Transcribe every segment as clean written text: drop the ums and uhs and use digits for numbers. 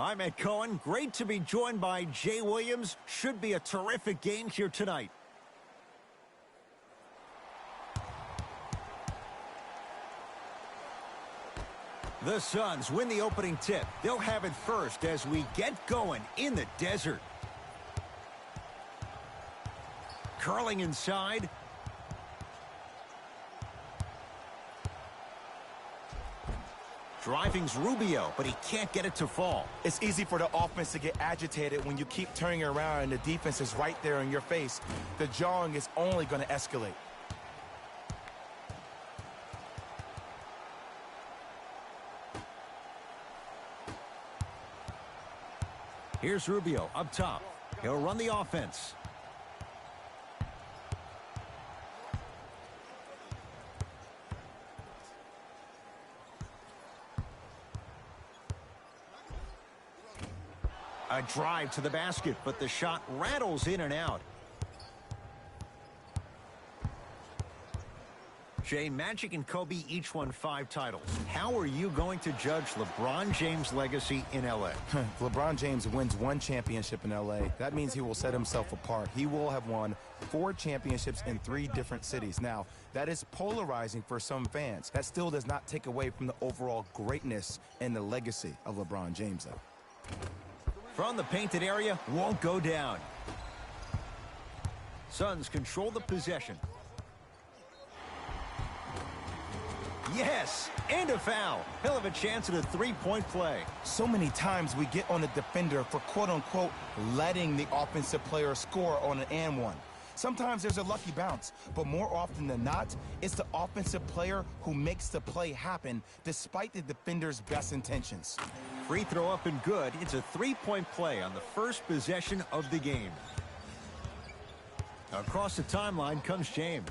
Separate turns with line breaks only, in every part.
I'm Ed Cohen. Great to be joined by Jay Williams. Should be a terrific game here tonight. The Suns win the opening tip. They'll have it first as we get going in the desert. Curling inside. Driving's Rubio, but he can't get it to fall.
It's easy for the offense to get agitated when you keep turning around and the defense is right there in your face. The jawing is only going to escalate.
Here's Rubio up top. He'll run the offense. A drive to the basket, but the shot rattles in and out. Jay, Magic and Kobe each won 5 titles. How are you going to judge LeBron James' legacy in L.A.?
LeBron James wins 1 championship in L.A. That means he will set himself apart. He will have won 4 championships in 3 different cities. Now, that is polarizing for some fans. That still does not take away from the overall greatness and the legacy of LeBron James, though.
From the painted area, won't go down. Suns control the possession. Yes, and a foul. He'll have a chance at a 3-point play.
So many times we get on the defender for quote-unquote letting the offensive player score on an and one. Sometimes there's a lucky bounce, but more often than not, it's the offensive player who makes the play happen despite the defender's best intentions.
Free throw up and good. It's a 3-point play on the first possession of the game. Across the timeline comes James.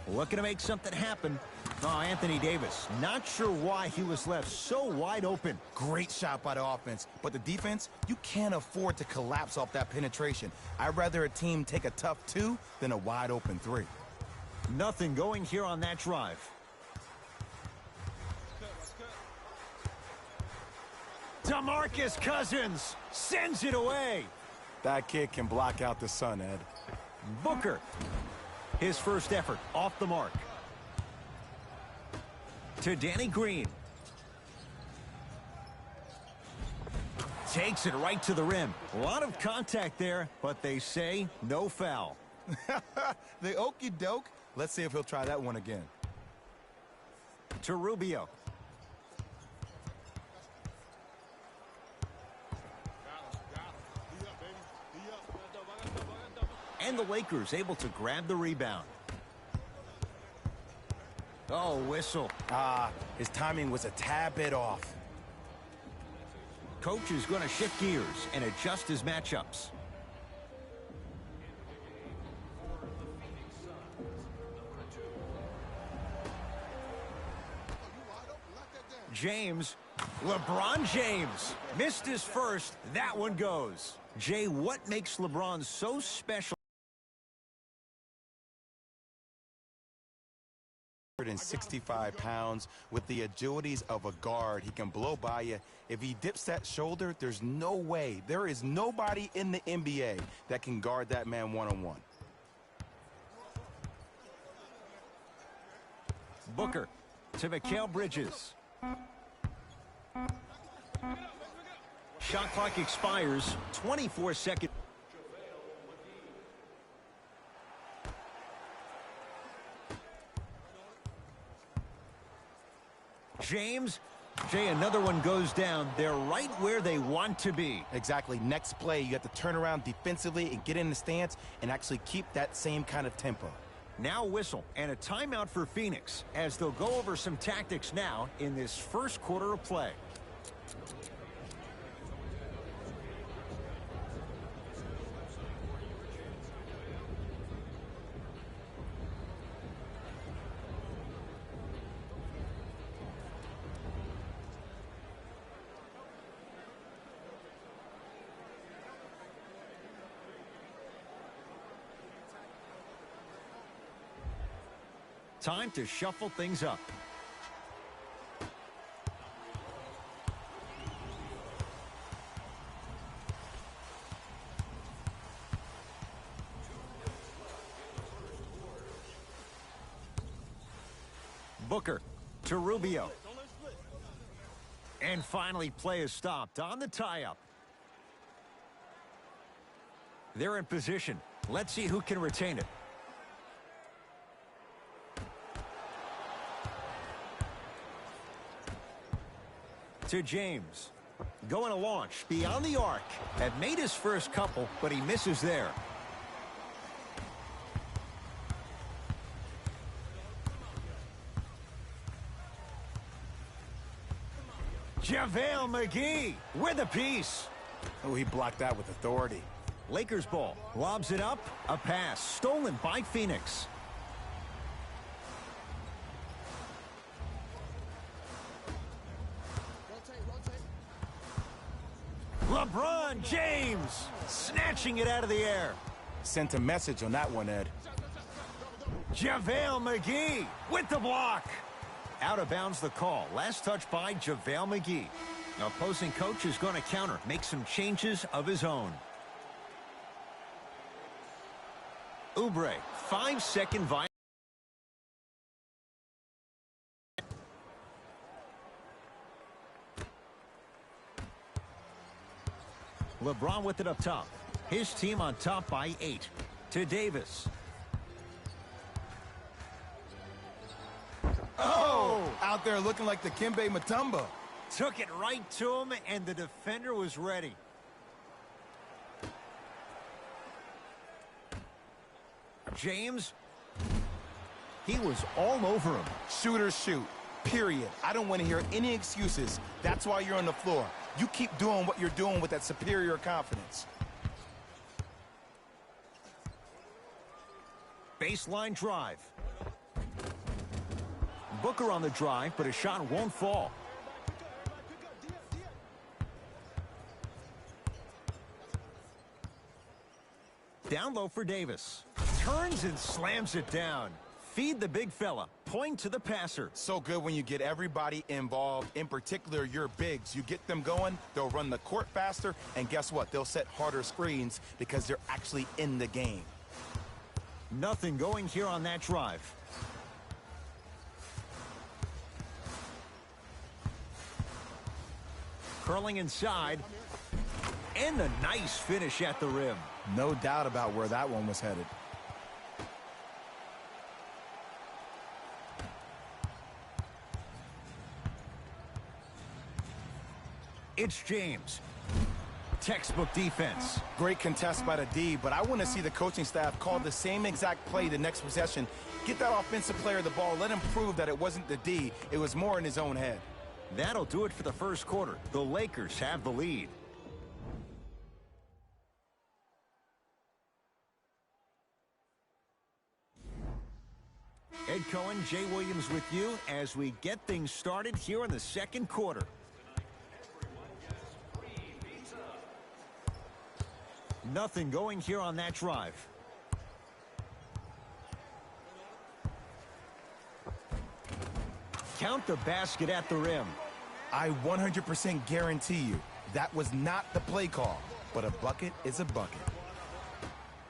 Looking to make something happen. Oh, Anthony Davis. Not sure why he was left so wide open.
Great shot by the offense, but the defense, you can't afford to collapse off that penetration. I'd rather a team take a tough 2 than a wide open 3.
Nothing going here on that drive. DeMarcus Cousins sends it away.
That kid can block out the sun, Ed.
Booker. His first effort off the mark. To Danny Green. Takes it right to the rim. A lot of contact there, but they say no foul.
The okey doke. Let's see if he'll try that one again.
To Rubio. And the Lakers able to grab the rebound. Oh, whistle.
His timing was a tad bit off.
Coach is going to shift gears and adjust his matchups. James. LeBron James. Missed his first. That one goes. Jay, what makes LeBron so special?
165 pounds with the agilities of a guard. He can blow by you. If he dips that shoulder, there's no way. There is nobody in the NBA that can guard that man one-on-one.
Booker to Mikal Bridges. Shot clock expires. 24 seconds. James. Jay, another one goes down. They're right where they want to be.
Exactly. Next play, you have to turn around defensively and get in the stance and actually keep that same kind of tempo.
Now whistle and a timeout for Phoenix as they'll go over some tactics now in this first quarter of play. Time to shuffle things up. Booker to Rubio. And finally, play is stopped on the tie-up. They're in position. Let's see who can retain it. To James. Going to launch beyond the arc. Had made his first couple, but he misses there. JaVale McGee with a piece.
Oh, he blocked that with authority.
Lakers ball. Lobs it up. A pass. Stolen by Phoenix. LeBron James snatching it out of the air.
Sent a message on that one, Ed.
JaVale McGee with the block. Out of bounds the call. Last touch by JaVale McGee. Opposing coach is going to counter. Make some changes of his own. Oubre, 5-second violation. LeBron with it up top. His team on top by 8. To Davis.
Oh! Out there looking like the Kimbe Mutombo.
Took it right to him, and the defender was ready. James. He was all over him.
Shooters shoot. Period. I don't want to hear any excuses. That's why you're on the floor. You keep doing what you're doing with that superior confidence.
Baseline drive. Booker on the drive, but his shot won't fall. Down low for Davis. Turns and slams it down. Feed the big fella. Point to the passer.
So good when you get everybody involved, in particular your bigs. You get them going, they'll run the court faster, and guess what? They'll set harder screens because they're actually in the game.
Nothing going here on that drive. Curling inside. And a nice finish at the rim.
No doubt about where that one was headed.
It's James. Textbook defense.
Great contest by the D, but I want to see the coaching staff call the same exact play the next possession. Get that offensive player the ball. Let him prove that it wasn't the D. It was more in his own head.
That'll do it for the first quarter. The Lakers have the lead. Ed Cohen, Jay Williams with you as we get things started here in the second quarter. Nothing going here on that drive. Count the basket at the rim.
I 100% guarantee you that was not the play call, but a bucket is a bucket.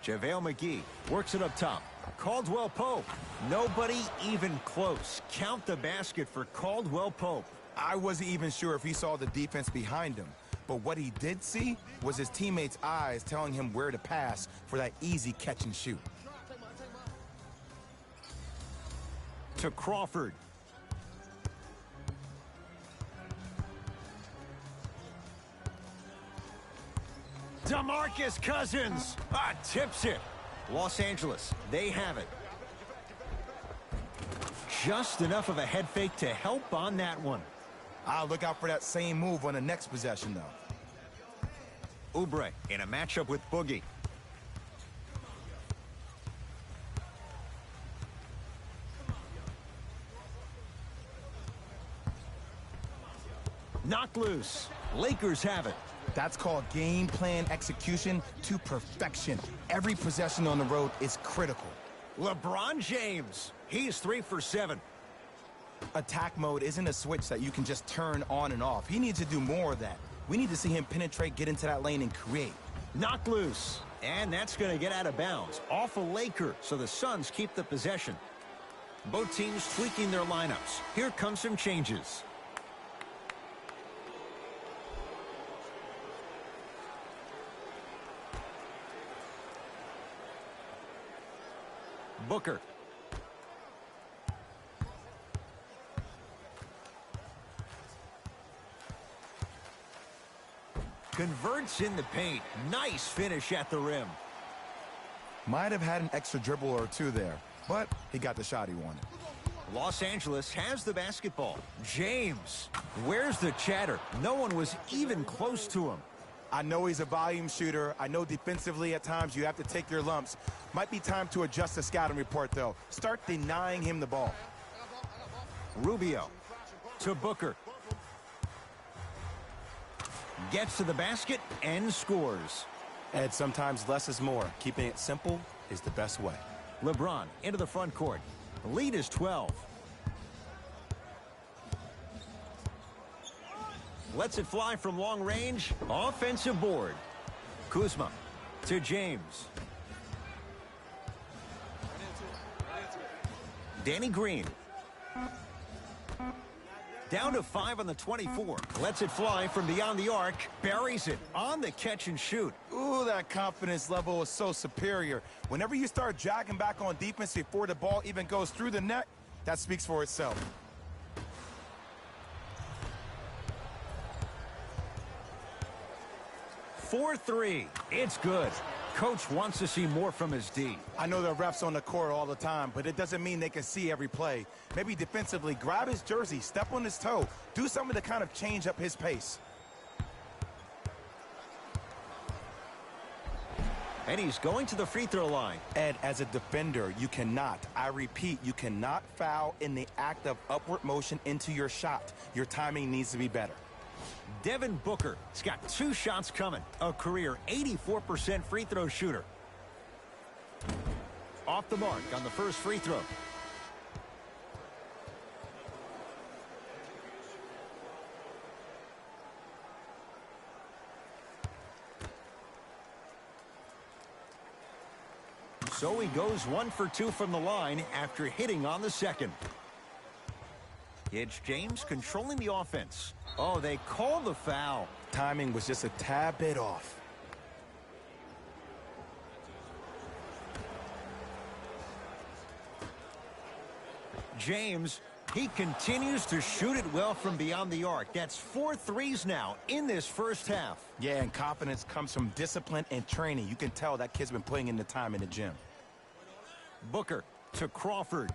JaVale McGee works it up top. Caldwell Pope. Nobody even close. Count the basket for Caldwell Pope.
I wasn't even sure if he saw the defense behind him, but what he did see was his teammates' eyes telling him where to pass for that easy catch and shoot.
To Crawford. DeMarcus Cousins tips it. Los Angeles, they have it. Just enough of a head fake to help on that one.
I'll look out for that same move on the next possession, though.
Oubre in a matchup with Boogie. Knocked loose. Lakers have it.
That's called game plan execution to perfection. Every possession on the road is critical.
LeBron James. He's 3 for 7.
Attack mode isn't a switch that you can just turn on and off. He needs to do more of that. We need to see him penetrate, get into that lane, and create.
Knocked loose. And that's going to get out of bounds. Off a Laker, so the Suns keep the possession. Both teams tweaking their lineups. Here come some changes. Booker. Converts in the paint. Nice finish at the rim.
Might have had an extra dribble or two there, but he got the shot he wanted.
Los Angeles has the basketball. James. Where's the chatter? No one was even close to him.
I know he's a volume shooter. I know defensively at times you have to take your lumps. Might be time to adjust the scouting report, though. Start denying him the ball.
Rubio to Booker. Gets to the basket and scores.
And sometimes less is more. Keeping it simple is the best way.
LeBron into the front court. The lead is 12. Lets it fly from long range. Offensive board. Kuzma to James. Danny Green. Down to 5 on the 24. Lets it fly from beyond the arc. Buries it on the catch and shoot.
Ooh, that confidence level is so superior. Whenever you start jogging back on defense before the ball even goes through the net, that speaks for itself.
For 3. It's good. Coach wants to see more from his D.
I know the refs on the court all the time, but it doesn't mean they can see every play. Maybe defensively, grab his jersey, step on his toe, do something to kind of change up his pace.
And he's going to the free throw line.
Ed, as a defender, you cannot, I repeat, you cannot foul in the act of upward motion into your shot. Your timing needs to be better.
Devin Booker has got 2 shots coming. A career 84% free throw shooter. Off the mark on the first free throw. So he goes 1 for 2 from the line after hitting on the second. It's James controlling the offense. Oh, they call the foul.
Timing was just a tad bit off.
James, he continues to shoot it well from beyond the arc. That's 4 threes now in this first half.
Yeah, and confidence comes from discipline and training. You can tell that kid's been putting in the time in the gym.
Booker to Crawford.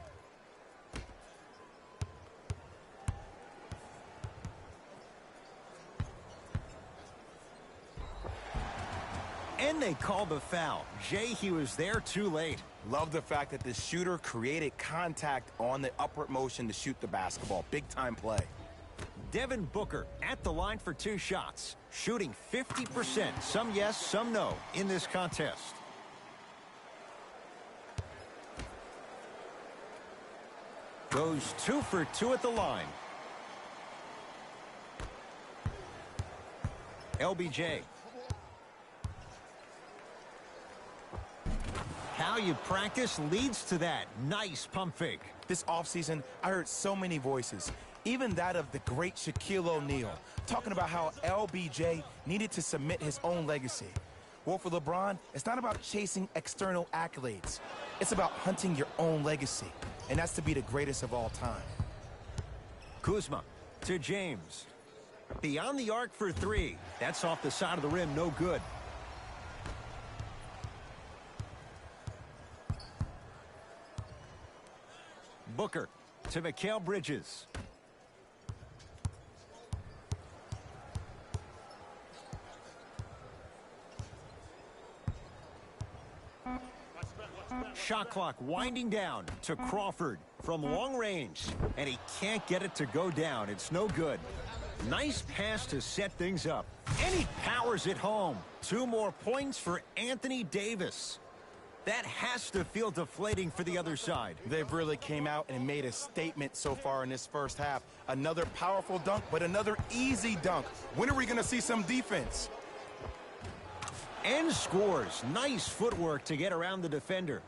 And they call the foul. Jay, he was there too late.
Love the fact that the shooter created contact on the upward motion to shoot the basketball. Big time play.
Devin Booker at the line for 2 shots. Shooting 50%. Some yes, some no in this contest. Goes 2 for 2 at the line. LBJ. How you practice leads to that. Nice pump fake.
This offseason, I heard so many voices, even that of the great Shaquille O'Neal, talking about how LBJ needed to submit his own legacy. Well, for LeBron, it's not about chasing external accolades. It's about hunting your own legacy, and that's to be the greatest of all time.
Kuzma to James. Beyond the arc for 3. That's off the side of the rim, no good. Booker to Mikal Bridges. Shot clock winding down to Crawford from long range. And he can't get it to go down. It's no good. Nice pass to set things up. And he powers it home. 2 more points for Anthony Davis. That has to feel deflating for the other side.
They've really came out and made a statement so far in this first half. Another powerful dunk, but another easy dunk. When are we going to see some defense?
And scores. Nice footwork to get around the defender.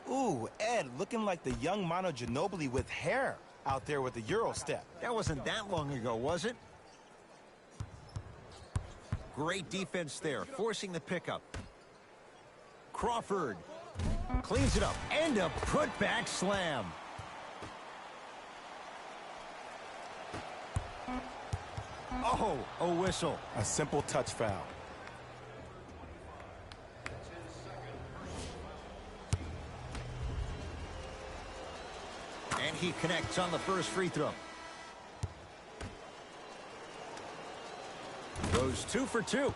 Ooh, Ed, looking like the young Manu Ginobili with hair out there with the Euro step.
That wasn't that long ago, was it? Great defense there, forcing the pickup. Crawford cleans it up, and a putback slam. Oh, a whistle.
A simple touch foul.
And he connects on the first free throw. Goes 2 for 2.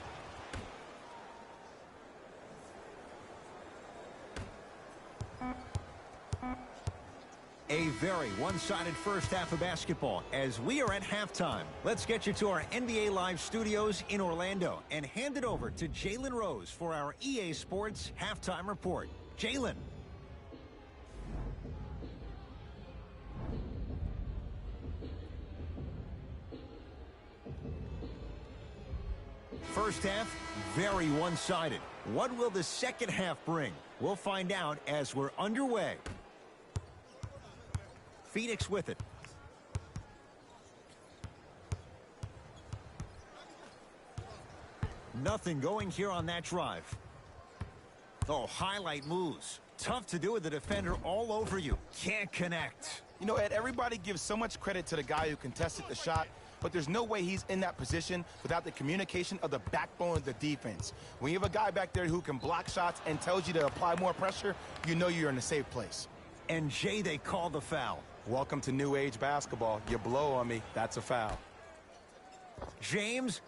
A very one-sided first half of basketball as we are at halftime. Let's get you to our NBA Live studios in Orlando and hand it over to Jalen Rose for our EA Sports halftime report. Jalen. First half, very one-sided. What will the second half bring? We'll find out as we're underway. Phoenix with it. Nothing going here on that drive. Oh, highlight moves. Tough to do with the defender all over you. Can't connect.
You know, Ed, everybody gives so much credit to the guy who contested the shot, but there's no way he's in that position without the communication of the backbone of the defense. When you have a guy back there who can block shots and tells you to apply more pressure, you know you're in a safe place.
And Jay, they call the foul.
Welcome to new age basketball. You blow on me, that's a foul.
James,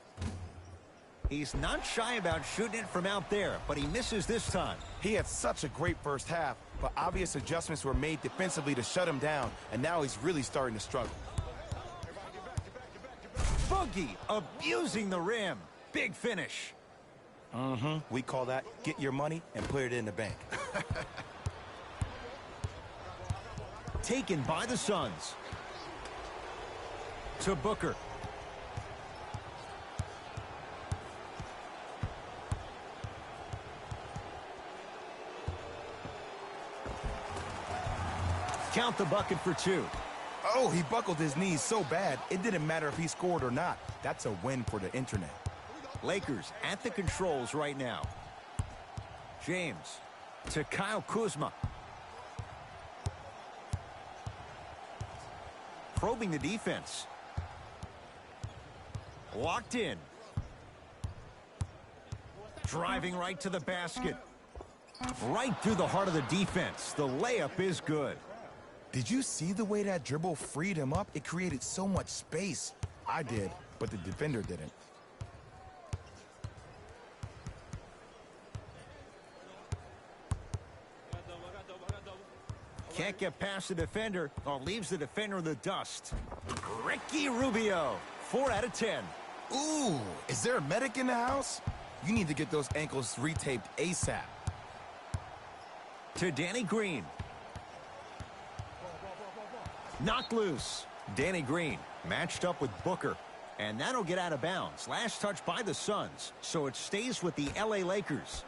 he's not shy about shooting it from out there, but he misses this time.
He had such a great first half, but obvious adjustments were made defensively to shut him down, and now he's really starting to struggle.
Boogie abusing the rim. Big finish.
We call that get your money and put it in the bank.
Taken by the Suns. To Booker. Count the bucket for 2.
Oh, he buckled his knees so bad, it didn't matter if he scored or not. That's a win for the internet.
Lakers at the controls right now. James to Kyle Kuzma. Probing the defense. Locked in. Driving right to the basket. Right through the heart of the defense. The layup is good.
Did you see the way that dribble freed him up? It created so much space. I did, but the defender didn't.
Can't get past the defender, or leaves the defender in the dust. Ricky Rubio, 4 out of 10.
Ooh, is there a medic in the house? You need to get those ankles retaped ASAP.
To Danny Green. Knocked loose. Danny Green matched up with Booker. And that'll get out of bounds. Last touch by the Suns. So it stays with the LA Lakers.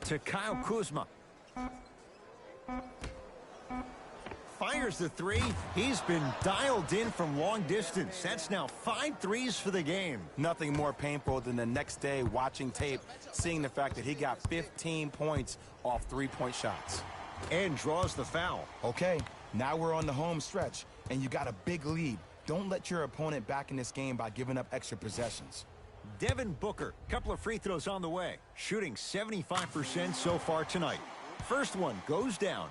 To Kyle Kuzma. Fires the 3. He's been dialed in from long distance. That's now 5 threes for the game.
Nothing more painful than the next day watching tape, seeing the fact that he got 15 points off 3-point shots.
And draws the foul.
Okay, now we're on the home stretch, and you got a big lead. Don't let your opponent back in this game by giving up extra possessions.
Devin Booker, couple of free throws on the way. Shooting 75% so far tonight. First one goes down.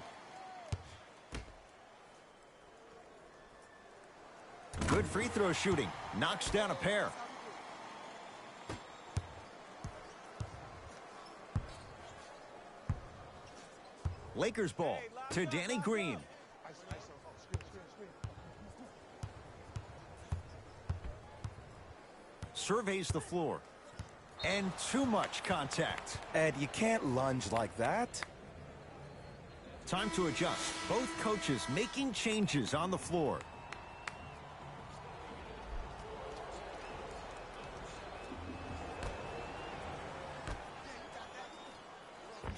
Good free throw shooting. Knocks down a pair. Lakers ball to Danny Green. Surveys the floor. And too much contact.
Ed, you can't lunge like that.
Time to adjust. Both coaches making changes on the floor.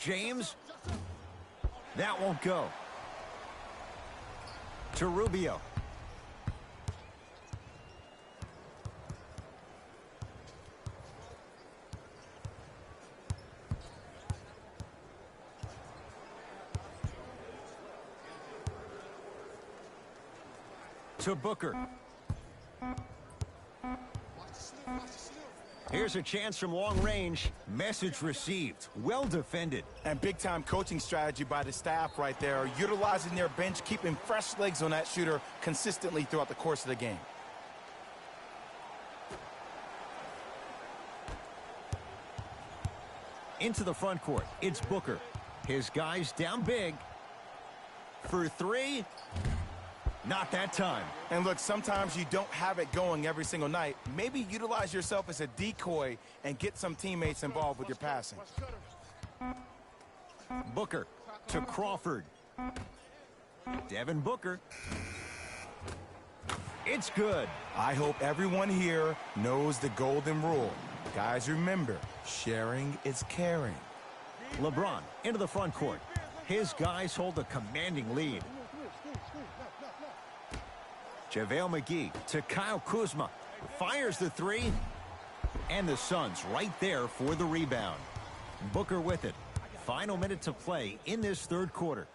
James. That won't go. To Rubio. To Booker. Here's a chance from long range. Message received. Well defended.
And big-time coaching strategy by the staff right there, utilizing their bench, keeping fresh legs on that shooter consistently throughout the course of the game.
Into the front court. It's Booker. His guys down big. For three. Not that time.
And look, sometimes you don't have it going every single night. Maybe utilize yourself as a decoy and get some teammates involved with your passing.
Booker to Crawford. Devin Booker. It's good.
I hope everyone here knows the golden rule. Guys, remember, sharing is caring.
LeBron into the front court. His guys hold a commanding lead. JaVale McGee to Kyle Kuzma. Fires the three. And the Suns right there for the rebound. Booker with it. Final minute to play in this third quarter.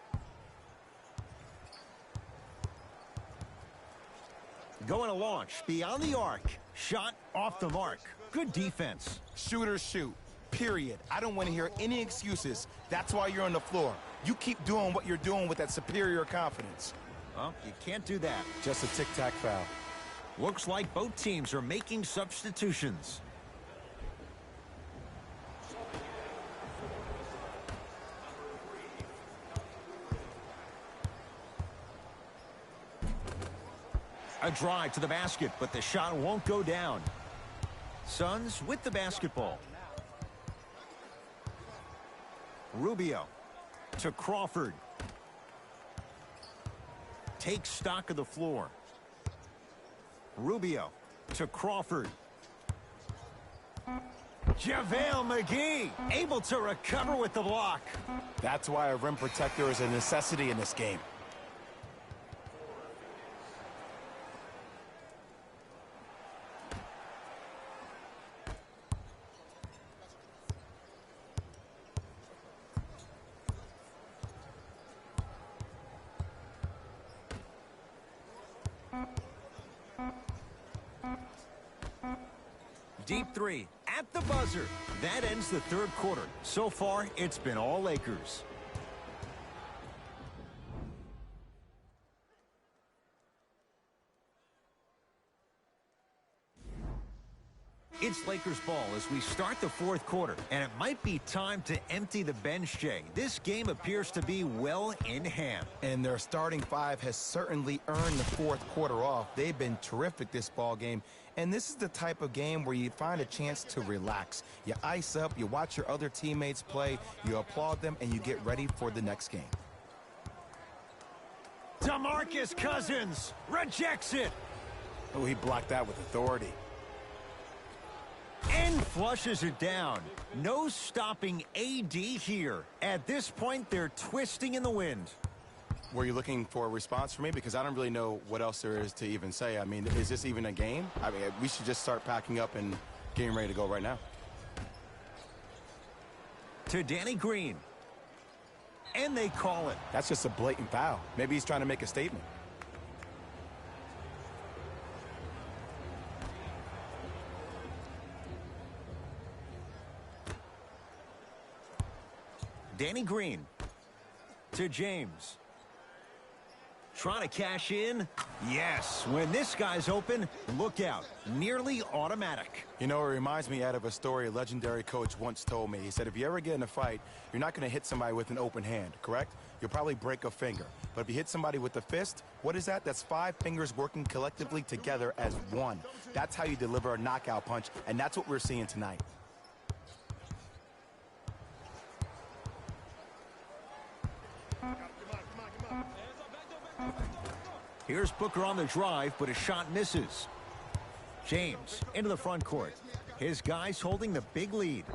Going to launch beyond the arc. Shot off the mark. Good defense.
Shooters shoot. Period. I don't want to hear any excuses. That's why you're on the floor. You keep doing what you're doing with that superior confidence.
Well, you can't do that.
Just a tic-tac foul.
Looks like both teams are making substitutions. A drive to the basket, but the shot won't go down. Suns with the basketball. Rubio to Crawford. Takes stock of the floor. Rubio to Crawford. JaVale McGee able to recover with the block.
That's why a rim protector is a necessity in this game.
Deep three at the buzzer. That ends the third quarter. So far, it's been all Lakers. It's Lakers ball as we start the fourth quarter, and it might be time to empty the bench, Jay. This game appears to be well in hand.
And their starting five has certainly earned the fourth quarter off. They've been terrific this ball game, and this is the type of game where you find a chance to relax. You ice up, you watch your other teammates play, you applaud them, and you get ready for the next game.
DeMarcus Cousins rejects it.
Oh, he blocked that with authority.
And flushes it down. No stopping AD here. At this point, they're twisting in the wind.
Were you looking for a response from me? Because I don't really know what else there is to even say. I mean, is this even a game? I mean, we should just start packing up and getting ready to go right now.
To Danny Green. And they call it.
That's just a blatant foul. Maybe he's trying to make a statement.
Danny Green to James. Trying to cash in. Yes, when this guy's open, look out. Nearly automatic.
You know, it reminds me out of a story a legendary coach once told me. He said, if you ever get in a fight, you're not going to hit somebody with an open hand, correct? You'll probably break a finger. But if you hit somebody with a fist, what is that? That's 5 fingers working collectively together as one. That's how you deliver a knockout punch, and that's what we're seeing tonight.
Here's Booker on the drive, but a shot misses. James into the front court. His guys holding the big lead.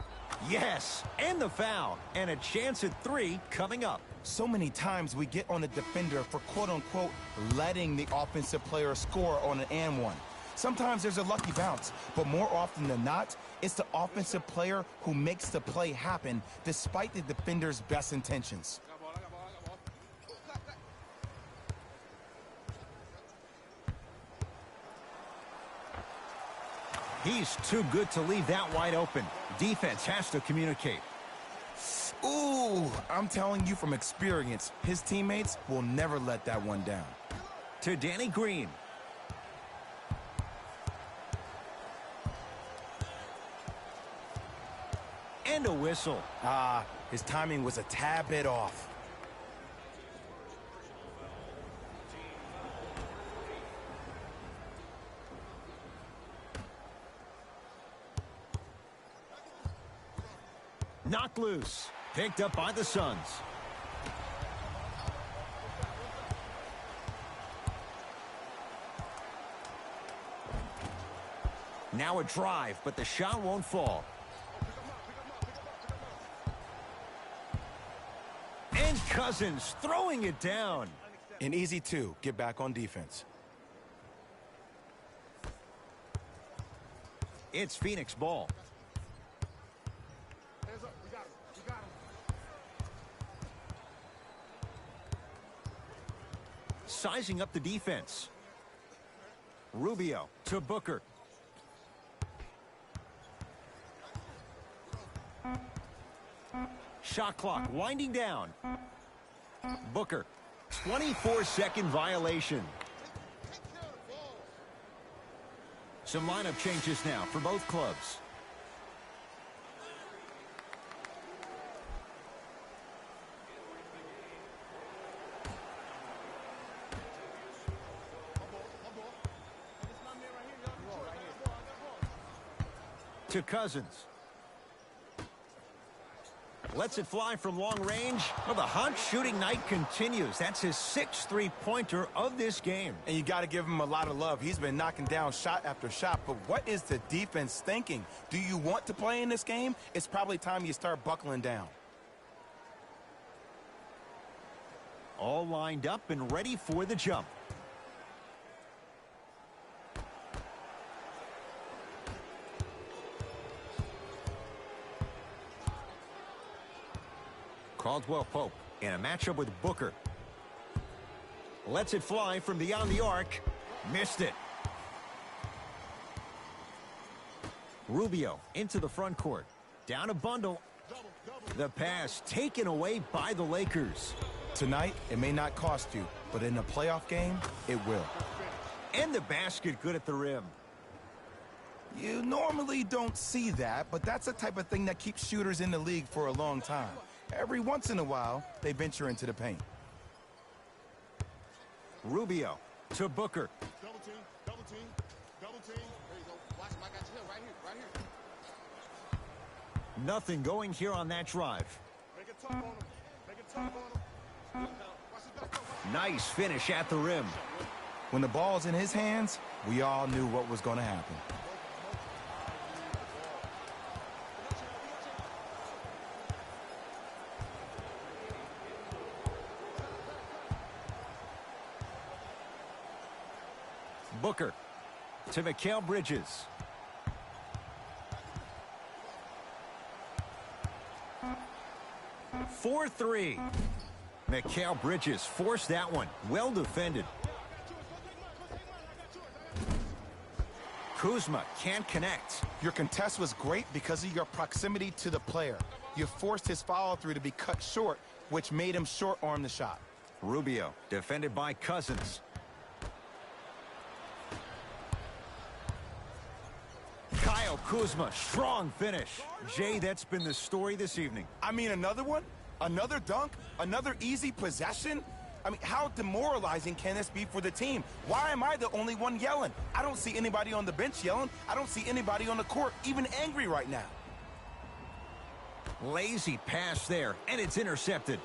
Yes, and the foul. And a chance at 3 coming up.
So many times we get on the defender for quote-unquote letting the offensive player score on an and one. Sometimes there's a lucky bounce, but more often than not, it's the offensive player who makes the play happen despite the defender's best intentions.
He's too good to leave that wide open. Defense has to communicate.
Ooh, I'm telling you from experience, his teammates will never let that one down.
To Danny Green. And a whistle.
His timing was a tad bit off.
Knocked loose. Picked up by the Suns. Now a drive, but the shot won't fall. And Cousins throwing it down.
An easy 2. Get back on defense.
It's Phoenix ball. Sizing up the defense. Rubio to Booker. Shot clock winding down. Booker. 24-second violation. Some lineup changes now for both clubs. To Cousins. Lets it fly from long range. Well, the hot shooting night continues. That's his 6th three-pointer of this game.
And you got to give him a lot of love. He's been knocking down shot after shot. But what is the defense thinking? Do you want to play in this game? It's probably time you start buckling down.
All lined up and ready for the jump. Caldwell Pope in a matchup with Booker. Lets it fly from beyond the arc. Missed it. Rubio into the front court. Down a bundle. The pass taken away by the Lakers.
Tonight, it may not cost you, but in a playoff game, it will.
And the basket good at the rim.
You normally don't see that, but that's the type of thing that keeps shooters in the league for a long time. Every once in a while, they venture into the paint.
Rubio to Booker.
Double team, double team, double team. There you go. Watch him. I got you here, right here.
Nothing going here on that drive.
Make it tough on him. Make it tough on him.
Nice finish at the rim.
When the ball's in his hands, we all knew what was going to happen.
Booker to Mikal Bridges. For 3. Mikal Bridges forced that one. Well defended. Kuzma can't connect.
Your contest was great because of your proximity to the player. You forced his follow-through to be cut short, which made him short-arm the shot.
Rubio defended by Cousins. Kyle Kuzma, strong finish. Jay, that's been the story this evening.
I mean, another one? Another dunk? Another easy possession? I mean, how demoralizing can this be for the team? Why am I the only one yelling? I don't see anybody on the bench yelling. I don't see anybody on the court even angry right now.
Lazy pass there, and it's intercepted.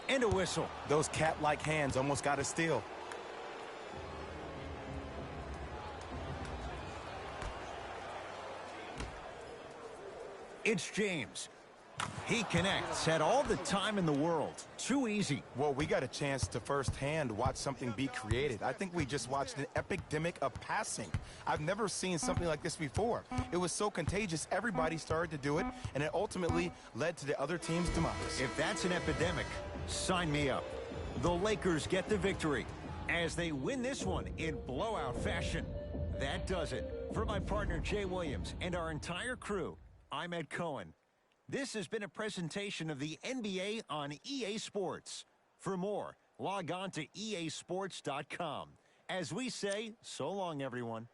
And a whistle.
Those cat-like hands almost got a steal.
It's James. He connects, had all the time in the world. Too easy.
Well, we got a chance to firsthand watch something be created. I think we just watched an epidemic of passing. I've never seen something like this before. It was so contagious, everybody started to do it, and it ultimately led to the other team's demise.
If that's an epidemic, sign me up. The Lakers get the victory as they win this one in blowout fashion. That does it. For my partner, Jay Williams, and our entire crew, I'm Ed Cohen. This has been a presentation of the NBA on EA Sports. For more, log on to easports.com. As we say, so long, everyone.